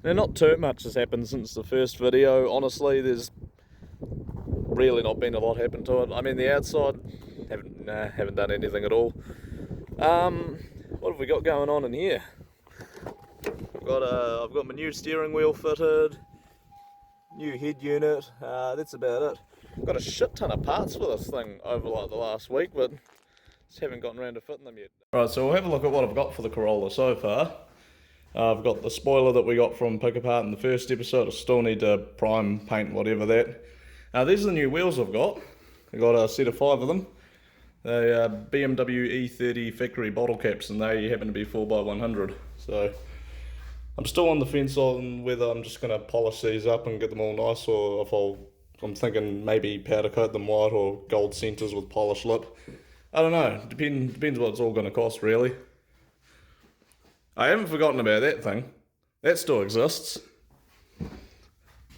Now, not too much has happened since the first video. Honestly, there's really not been a lot happen to it. I mean, the outside, haven't done anything at all. What have we got going on in here? I've got my new steering wheel fitted, new head unit. That's about it. Got a shit ton of parts for this thing over like the last week, but just haven't gotten around to fitting them yet. Right, so we'll have a look at what I've got for the Corolla so far. I've got the spoiler that we got from Pickapart in the first episode. I still need to prime, paint, whatever that. These are the new wheels I've got. I got a set of 5 of them. They are BMW E30 factory bottle caps, and they happen to be 4x100. So I'm still on the fence on whether I'm just going to polish these up and get them all nice, or if I'm thinking maybe powder coat them white or gold centers with polished lip. I don't know. Depends what it's all going to cost, really. I haven't forgotten about that thing. That still exists.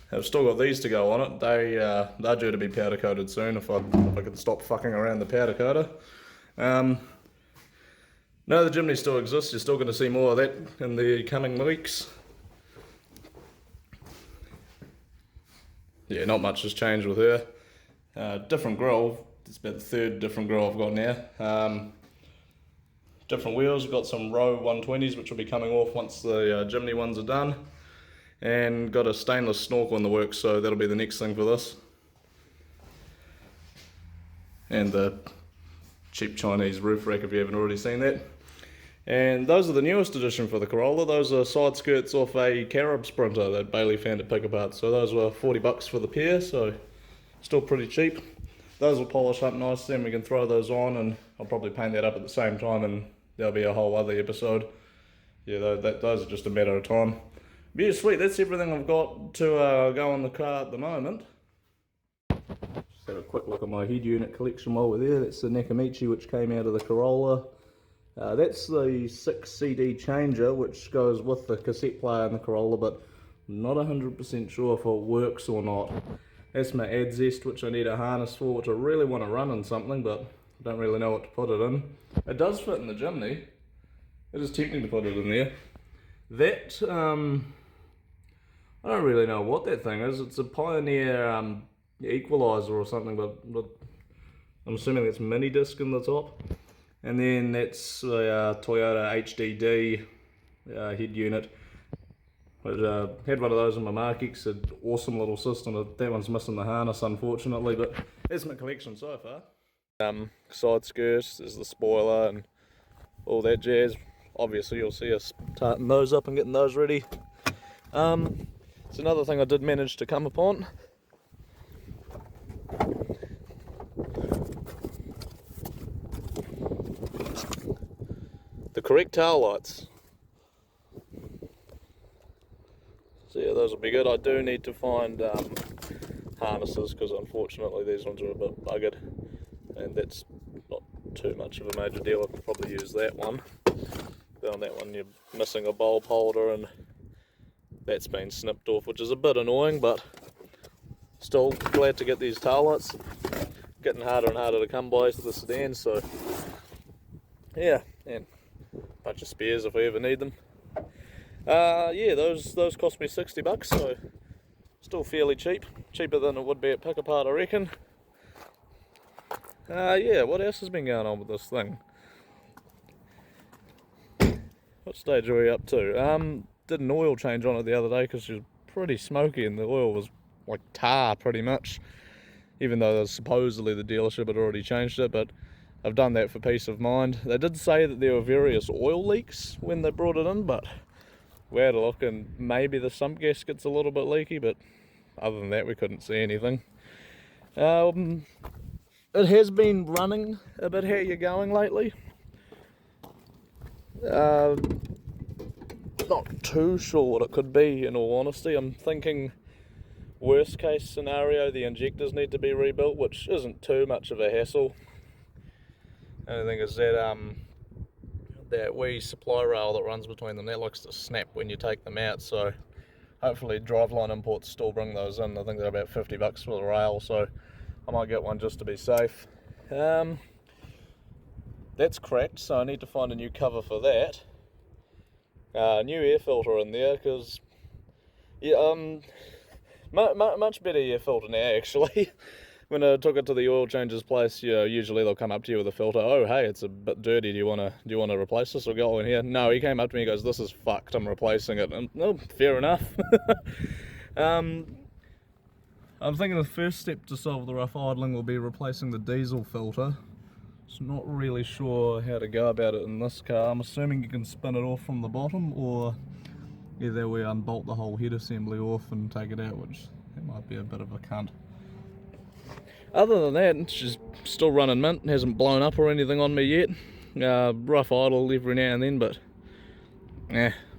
I've still got these to go on it. They're due to be powder coated soon if I can stop fucking around the powder coater. No, the chimney still exists. You're still going to see more of that in the coming weeks. Yeah, not much has changed with her. Different grille. It's about the 3rd different grille I've got now. Different wheels. We've got some Row 120s which will be coming off once the chimney ones are done. And got a stainless snorkel in the works, so that'll be the next thing for this. And the cheap Chinese roof rack if you haven't already seen that. And those are the newest edition for the Corolla. Those are side skirts off a Carib Sprinter that Bailey found at Pickapart. So those were 40 bucks for the pair, so still pretty cheap. Those will polish up nicely and we can throw those on, and I'll probably paint that up at the same time and there'll be a whole other episode. Yeah, those are just a matter of time. But yeah, sweet, that's everything I've got to go on the car at the moment. Just have a quick look at my head unit collection while we're there. That's the Nakamichi which came out of the Corolla. That's the 6 CD changer which goes with the cassette player in the Corolla, but I'm not 100% sure if it works or not. That's my Adzest which I need a harness for, which I really want to run in something, but I don't really know what to put it in. It does fit in the chimney. It is tempting to put it in there. That, I don't really know what that thing is. It's a Pioneer equalizer or something, but I'm assuming that's mini disc in the top. And then that's a Toyota HDD head unit. I had one of those in my Mark X, an awesome little system. That one's missing the harness unfortunately, but that's my collection so far. Side skirts, there's the spoiler and all that jazz. Obviously you'll see us tarting those up and getting those ready. It's another thing I did manage to come upon. The correct tail lights. So yeah, those will be good. I do need to find harnesses because unfortunately these ones are a bit buggered, and that's not too much of a major deal. I could probably use that one. But on that one you're missing a bulb holder and that's been snipped off, which is a bit annoying, but still glad to get these tail lights. Getting harder and harder to come by to the sedan, so yeah, and a bunch of spares if we ever need them. Yeah, those cost me 60 bucks, so still fairly cheap. Cheaper than it would be at Pickapart, I reckon. Yeah, what else has been going on with this thing? What stage are we up to? Did an oil change on it the other day because she was pretty smoky and the oil was like tar pretty much. Even though supposedly the dealership had already changed it, but I've done that for peace of mind. They did say that there were various oil leaks when they brought it in, but we had a look and maybe the sump gasket's a little bit leaky, but other than that we couldn't see anything. It has been running a bit. How you going lately? Not too sure what it could be, in all honesty. I'm thinking worst case scenario the injectors need to be rebuilt, which isn't too much of a hassle. The only thing is that that wee supply rail that runs between them, that likes to snap when you take them out, so hopefully Driveline Imports still bring those in. I think they're about 50 bucks for the rail, so I might get one just to be safe. That's cracked, so I need to find a new cover for that. New air filter in there, because Yeah, much better air filter now, actually. When I took it to the oil changer's place, usually they'll come up to you with a filter. Oh, hey, it's a bit dirty. Do you wanna replace this or go in here? No, he came up to me and goes, "This is fucked. I'm replacing it." And no, fair enough. I'm thinking the first step to solve the rough idling will be replacing the diesel filter. Just not really sure how to go about it in this car. I'm assuming you can spin it off from the bottom, or either we unbolt the whole head assembly off and take it out, which it might be a bit of a cunt. Other than that, it's just still running mint. It hasn't blown up or anything on me yet. Rough idle every now and then, but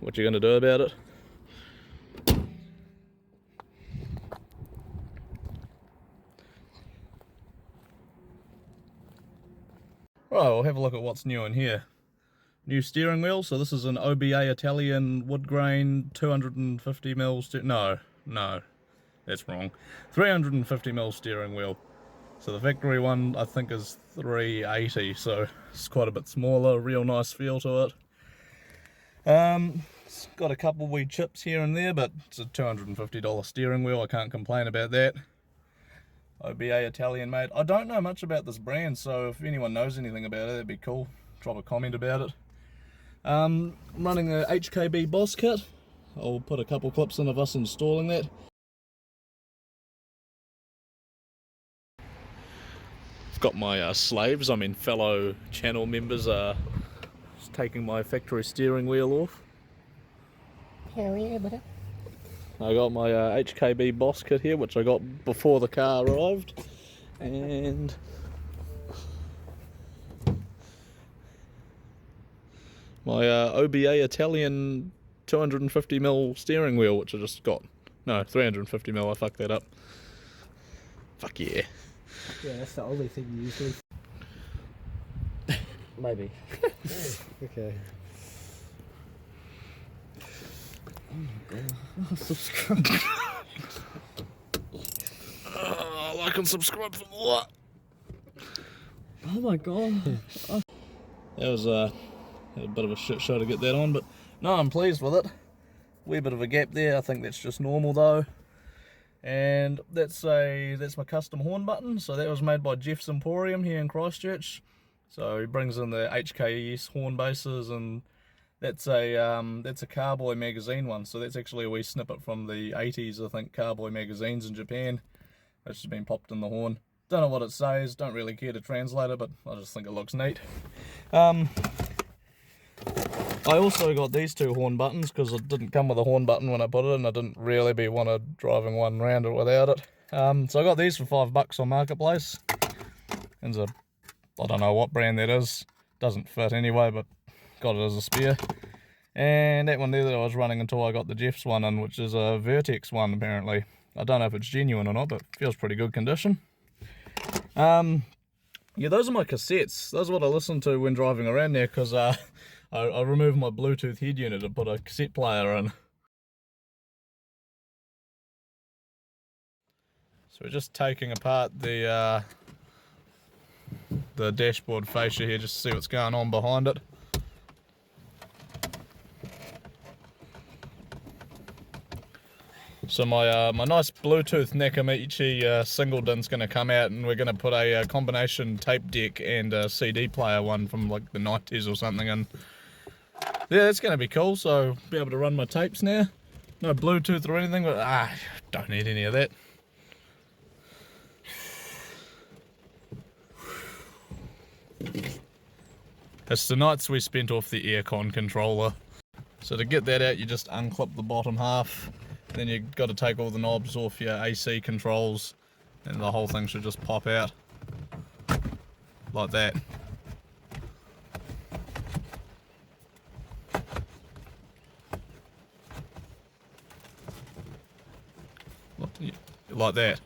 what you gonna do about it? Right, we'll have a look at what's new in here. New steering wheel. So this is an OBA Italian wood grain 250mm. No, that's wrong. 350mm steering wheel. So the factory one I think is 380, so it's quite a bit smaller, real nice feel to it. It's got a couple wee chips here and there, but it's a $250 steering wheel, I can't complain about that. OBA Italian made. I don't know much about this brand, so if anyone knows anything about it, that'd be cool. Drop a comment about it. I'm running a HKB Boss kit. I'll put a couple clips in of us installing that. I've got my slaves, fellow channel members, just taking my factory steering wheel off. Hell yeah, buddy. I got my HKB Boss kit here, which I got before the car arrived, and my OBA Italian 250mm steering wheel, which I just got. No, 350mm, I fucked that up. Fuck yeah. Yeah, that's the only thing you usually... Maybe. Okay. Oh my god. Oh, subscribe. Like and subscribe for more. Oh my god. Oh. That was a bit of a shit show to get that on, but no, I'm pleased with it. Wee bit of a gap there, I think that's just normal though. And that's my custom horn button. So that was made by Jeff's Emporium here in Christchurch. So he brings in the HKS horn bases, and that's a Carboy magazine one. So that's actually a wee snippet from the 80s, I think, Carboy magazines in Japan. It's just been popped in the horn. Don't know what it says, don't really care to translate it, but I just think it looks neat. I also got these two horn buttons because it didn't come with a horn button when I put it in. I didn't really want to driving one round it without it. So I got these for $5 on Marketplace. And I don't know what brand that is. Doesn't fit anyway, but got it as a spare. And that one there that I was running until I got the Jeff's one in, which is a Vertex one apparently. I don't know if it's genuine or not, but feels pretty good condition. Yeah, those are my cassettes. Those are what I listen to when driving around there, because I removed my Bluetooth head unit and put a cassette player in. So we're just taking apart the dashboard fascia here just to see what's going on behind it. So my nice Bluetooth Nakamichi single din's going to come out, and we're going to put a combination tape deck and a CD player one from like the 90s or something, and yeah, that's going to be cool. So be able to run my tapes now. No Bluetooth or anything, but don't need any of that. It's the nights we spent off the aircon controller. So to get that out, you just unclip the bottom half. Then you've got to take all the knobs off your AC controls, and the whole thing should just pop out like that. Like that.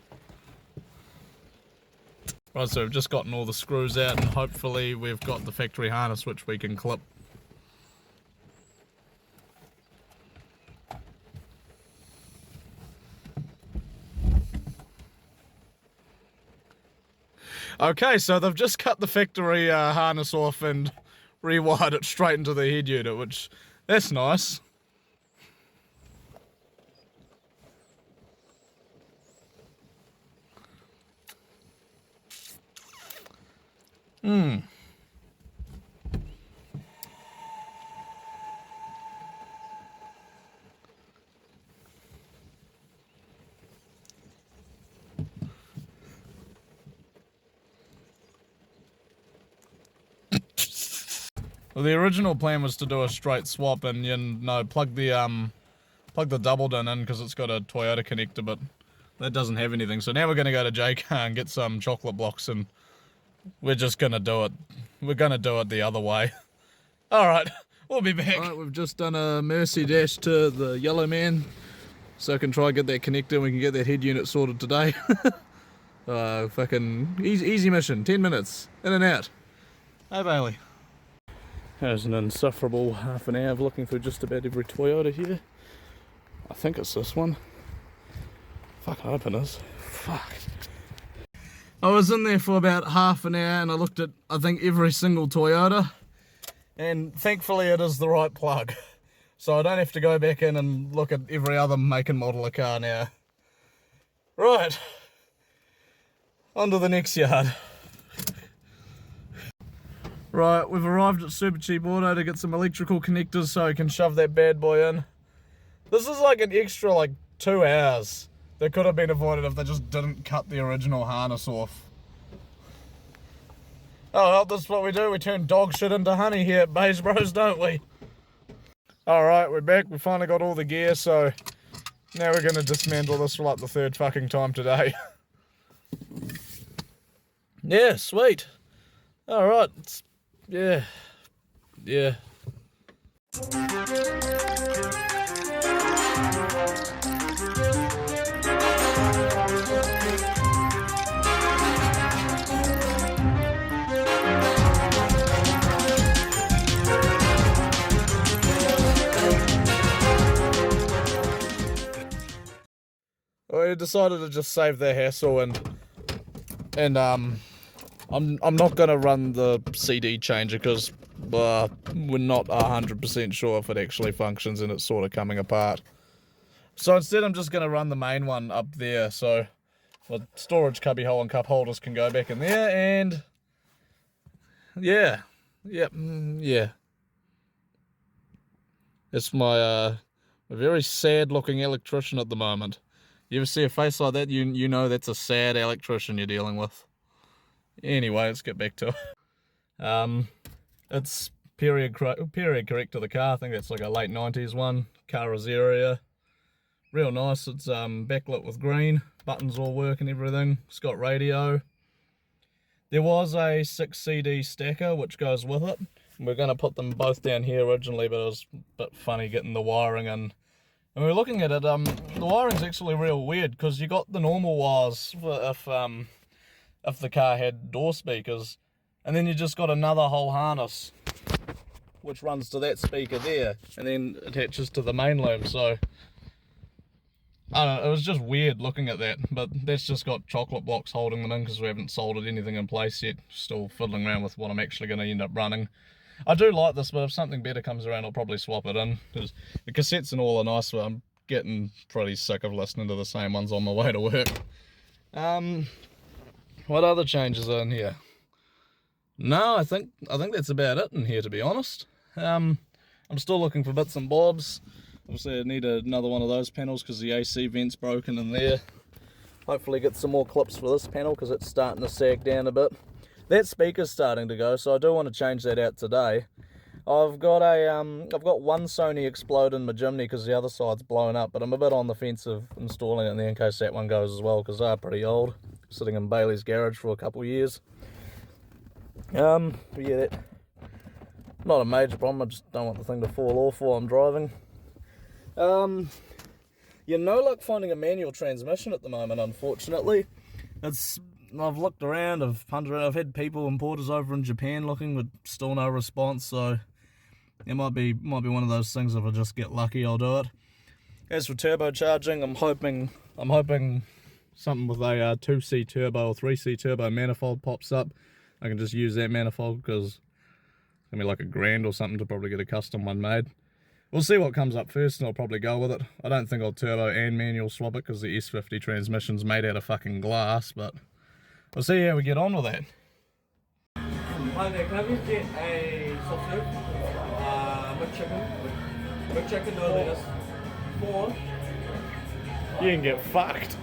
Right, so we've just gotten all the screws out, and hopefully we've got the factory harness which we can clip. Okay, so they've just cut the factory harness off and rewired it straight into the head unit, which, that's nice. Well, the original plan was to do a straight swap and, you know, plug the double din in because it's got a Toyota connector, but that doesn't have anything. So now we're going to go to JCar and get some chocolate blocks, and we're just going to do it. We're going to do it the other way. Alright, we'll be back. Alright, we've just done a mercy dash to the yellow man, so I can try and get that connector and we can get that head unit sorted today. Fucking easy mission, 10 minutes, in and out. Hey Bailey. There's an insufferable half an hour of looking through just about every Toyota here. I think it's this one. Fuck, I hope it is. Fuck. I was in there for about half an hour and I looked at, I think, every single Toyota. And thankfully it is the right plug. So I don't have to go back in and look at every other make and model of car now. Right. On to the next yard. Right, we've arrived at Super Cheap Auto to get some electrical connectors so I can shove that bad boy in. This is like an extra 2 hours that could have been avoided if they just didn't cut the original harness off. Oh well, this is what we do, we turn dog shit into honey here at Beige Bros, don't we? Alright, we're back, we finally got all the gear, so now we're gonna dismantle this for the third fucking time today. Yeah, sweet. Alright, yeah. I decided to just save the hassle and I'm not gonna run the CD changer because we're not 100% sure if it actually functions and it's sort of coming apart. So instead I'm just gonna run the main one up there so the storage cubby hole and cup holders can go back in there, and yeah. It's my very sad looking electrician at the moment. You ever see a face like that, you know that's a sad electrician you're dealing with. Anyway, let's get back to it. It's period correct to the car. I think that's like a late 90s one. Car Rosaria. Real nice. It's backlit with green. Buttons all work and everything. It's got radio. There was a 6 CD stacker which goes with it. We're going to put them both down here originally, but it was a bit funny getting the wiring in. And we were looking at it, the wiring's actually real weird because you got the normal wires for if the car had door speakers, and then you just got another whole harness which runs to that speaker there and then attaches to the main loom. So I don't know, it was just weird looking at that, but that's just got chocolate blocks holding them in because we haven't soldered anything in place yet. Still fiddling around with what I'm actually going to end up running. I do like this, but if something better comes around I'll probably swap it in because the cassettes and all are nice, but I'm getting pretty sick of listening to the same ones on my way to work. What other changes are in here? No, I think that's about it in here, to be honest. I'm still looking for bits and bobs. Obviously I need another one of those panels because the AC vent's broken in there. Hopefully get some more clips for this panel because it's starting to sag down a bit. That speaker's starting to go, so I do want to change that out today. I've got one Sony Explode in my chimney because the other side's blown up, but I'm a bit on the fence of installing it in there in case that one goes as well because they're pretty old. Sitting in Bailey's garage for a couple of years. But yeah, that not a major problem. I just don't want the thing to fall off while I'm driving. You're no luck finding a manual transmission at the moment, unfortunately. I've looked around, I've punted around, I've had people, importers over in Japan looking, but still no response, so it might be one of those things. If I just get lucky, I'll do it. As for turbocharging, I'm hoping something with a 2C turbo or 3C turbo manifold pops up. I can just use that manifold because it's going to be like $1,000 or something to probably get a custom one made. We'll see what comes up first and I'll probably go with it. I don't think I'll turbo and manual swap it because the S50 transmission's made out of fucking glass, but we'll see how we get on with that. Hi there, can I please get a soft serve? McChicken, no lettuce. 4. You can get fucked.